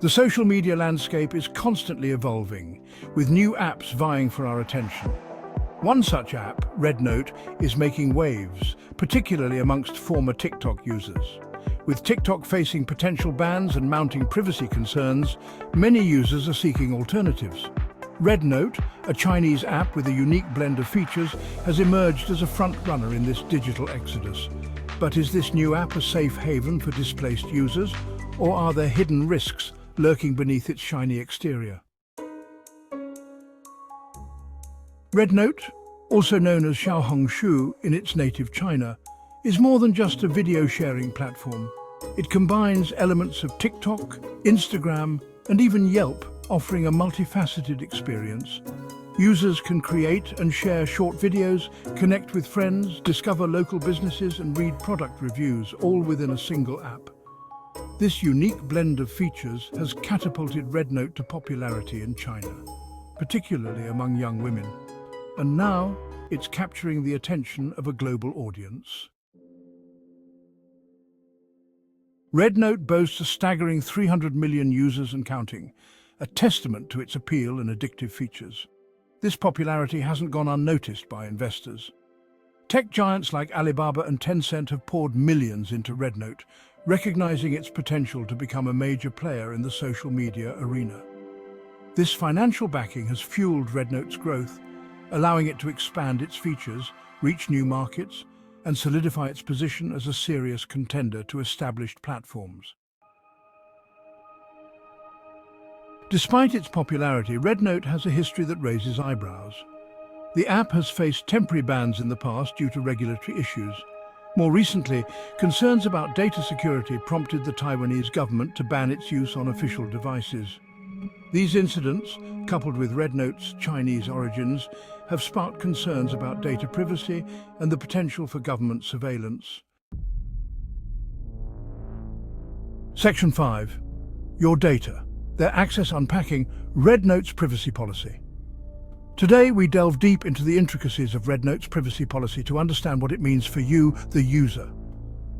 The social media landscape is constantly evolving, with new apps vying for our attention. One such app, RedNote, is making waves, particularly amongst former TikTok users. With TikTok facing potential bans and mounting privacy concerns, many users are seeking alternatives. RedNote, a Chinese app with a unique blend of features, has emerged as a front-runner in this digital exodus. But is this new app a safe haven for displaced users, or are there hidden risks lurking beneath its shiny exterior? RedNote, also known as Xiaohongshu in its native China, is more than just a video sharing platform. It combines elements of TikTok, Instagram, and even Yelp, offering a multifaceted experience. Users can create and share short videos, connect with friends, discover local businesses, and read product reviews, all within a single app. This unique blend of features has catapulted RedNote to popularity in China, particularly among young women. And now, it's capturing the attention of a global audience. RedNote boasts a staggering 300 million users and counting, a testament to its appeal and addictive features. This popularity hasn't gone unnoticed by investors. Tech giants like Alibaba and Tencent have poured millions into RedNote, recognizing its potential to become a major player in the social media arena. This financial backing has fueled RedNote's growth, allowing it to expand its features, reach new markets, and solidify its position as a serious contender to established platforms. Despite its popularity, RedNote has a history that raises eyebrows. The app has faced temporary bans in the past due to regulatory issues. More recently, concerns about data security prompted the Taiwanese government to ban its use on official devices. These incidents, coupled with RedNote's Chinese origins, have sparked concerns about data privacy and the potential for government surveillance. Section 5. Your data. Their access unpacking, RedNote's privacy policy. Today, we delve deep into the intricacies of RedNote's privacy policy to understand what it means for you, the user.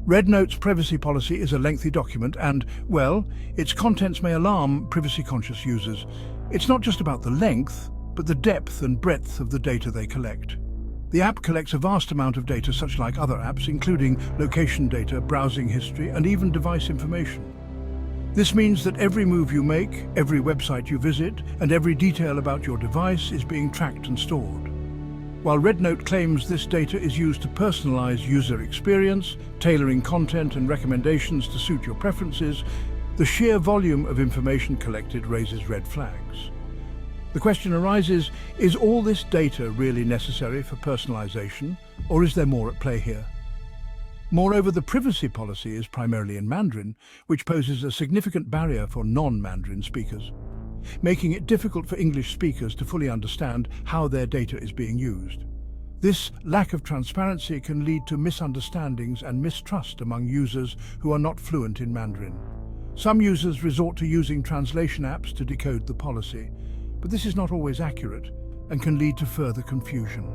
RedNote's privacy policy is a lengthy document and, well, its contents may alarm privacy-conscious users. It's not just about the length, but the depth and breadth of the data they collect. The app collects a vast amount of data, such like other apps, including location data, browsing history, and even device information. This means that every move you make, every website you visit, and every detail about your device is being tracked and stored. While RedNote claims this data is used to personalize user experience, tailoring content and recommendations to suit your preferences, the sheer volume of information collected raises red flags. The question arises, is all this data really necessary for personalization, or is there more at play here? Moreover, the privacy policy is primarily in Mandarin, which poses a significant barrier for non-Mandarin speakers, making it difficult for English speakers to fully understand how their data is being used. This lack of transparency can lead to misunderstandings and mistrust among users who are not fluent in Mandarin. Some users resort to using translation apps to decode the policy, but this is not always accurate and can lead to further confusion.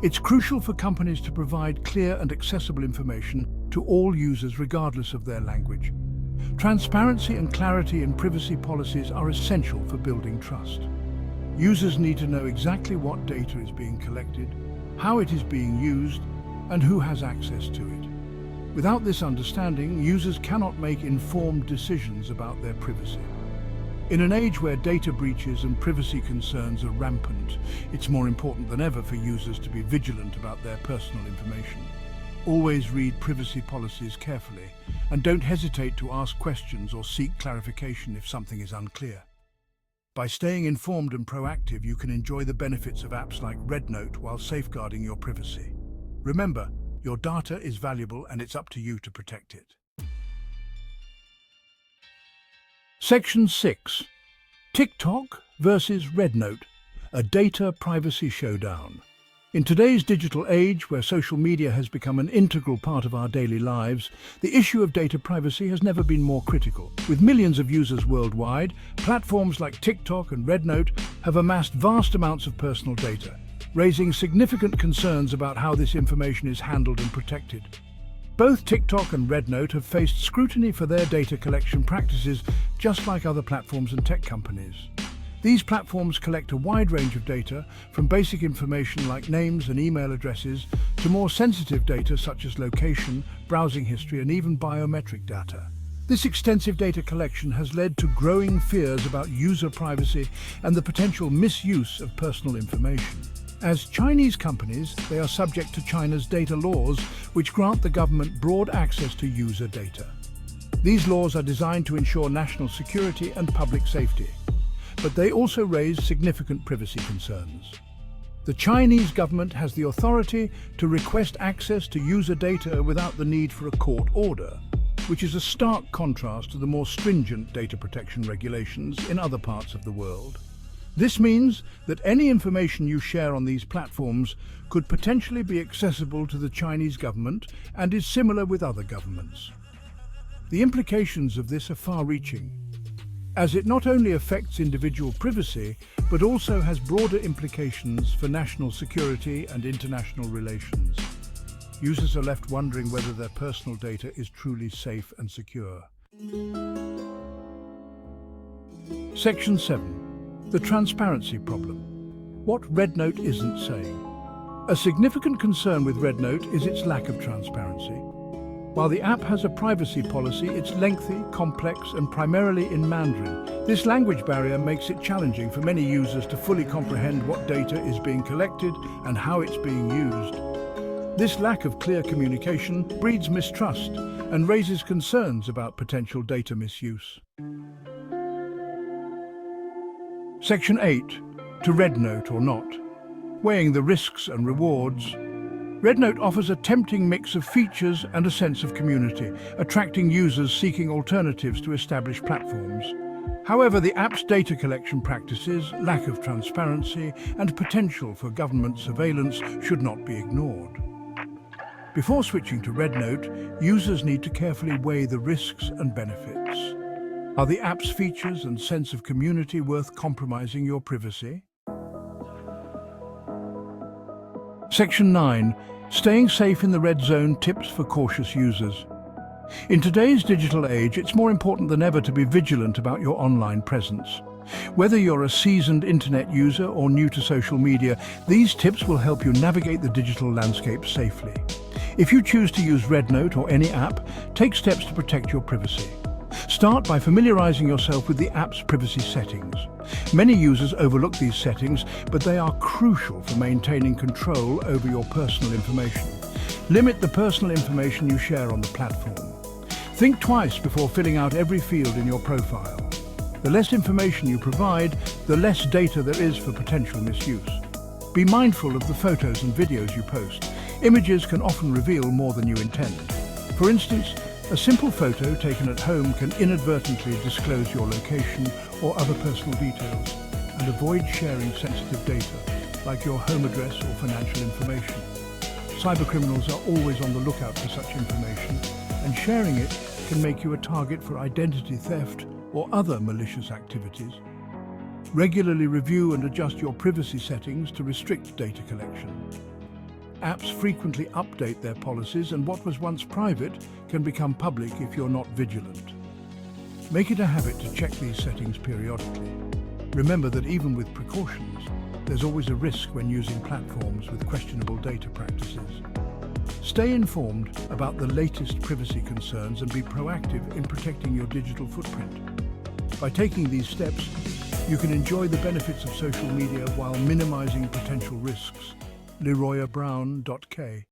It's crucial for companies to provide clear and accessible information to all users regardless of their language. Transparency and clarity in privacy policies are essential for building trust. Users need to know exactly what data is being collected, how it is being used, and who has access to it. Without this understanding, users cannot make informed decisions about their privacy. In an age where data breaches and privacy concerns are rampant, it's more important than ever for users to be vigilant about their personal information. Always read privacy policies carefully, and don't hesitate to ask questions or seek clarification if something is unclear. By staying informed and proactive, you can enjoy the benefits of apps like RedNote while safeguarding your privacy. Remember, your data is valuable and it's up to you to protect it. Section 6. TikTok versus RedNote, a data privacy showdown. In today's digital age, where social media has become an integral part of our daily lives, the issue of data privacy has never been more critical. With millions of users worldwide, platforms like TikTok and RedNote have amassed vast amounts of personal data, raising significant concerns about how this information is handled and protected. Both TikTok and RedNote have faced scrutiny for their data collection practices, just like other platforms and tech companies. These platforms collect a wide range of data, from basic information like names and email addresses to more sensitive data such as location, browsing history, and even biometric data. This extensive data collection has led to growing fears about user privacy and the potential misuse of personal information. As Chinese companies, they are subject to China's data laws, which grant the government broad access to user data. These laws are designed to ensure national security and public safety, but they also raise significant privacy concerns. The Chinese government has the authority to request access to user data without the need for a court order, which is a stark contrast to the more stringent data protection regulations in other parts of the world. This means that any information you share on these platforms could potentially be accessible to the Chinese government and is similar with other governments. The implications of this are far-reaching, as it not only affects individual privacy, but also has broader implications for national security and international relations. Users are left wondering whether their personal data is truly safe and secure. Section 7. The transparency problem. What RedNote isn't saying. A significant concern with RedNote is its lack of transparency. While the app has a privacy policy, it's lengthy, complex, and primarily in Mandarin. This language barrier makes it challenging for many users to fully comprehend what data is being collected and how it's being used. This lack of clear communication breeds mistrust and raises concerns about potential data misuse. Section 8. To RedNote or not. Weighing the risks and rewards. RedNote offers a tempting mix of features and a sense of community, attracting users seeking alternatives to established platforms. However, the app's data collection practices, lack of transparency, and potential for government surveillance should not be ignored. Before switching to RedNote, users need to carefully weigh the risks and benefits. Are the app's features and sense of community worth compromising your privacy? Section 9. Staying safe in the red zone, tips for cautious users. In today's digital age, it's more important than ever to be vigilant about your online presence. Whether you're a seasoned internet user or new to social media, these tips will help you navigate the digital landscape safely. If you choose to use RedNote or any app, take steps to protect your privacy. Start by familiarizing yourself with the app's privacy settings. Many users overlook these settings, but they are crucial for maintaining control over your personal information. Limit the personal information you share on the platform. Think twice before filling out every field in your profile. The less information you provide, the less data there is for potential misuse. Be mindful of the photos and videos you post. Images can often reveal more than you intend. For instance, a simple photo taken at home can inadvertently disclose your location or other personal details, and avoid sharing sensitive data, like your home address or financial information. Cybercriminals are always on the lookout for such information, and sharing it can make you a target for identity theft or other malicious activities. Regularly review and adjust your privacy settings to restrict data collection. Apps frequently update their policies, and what was once private can become public if you're not vigilant. Make it a habit to check these settings periodically. Remember that even with precautions, there's always a risk when using platforms with questionable data practices. Stay informed about the latest privacy concerns and be proactive in protecting your digital footprint. By taking these steps, you can enjoy the benefits of social media while minimizing potential risks. LeroyBrown.k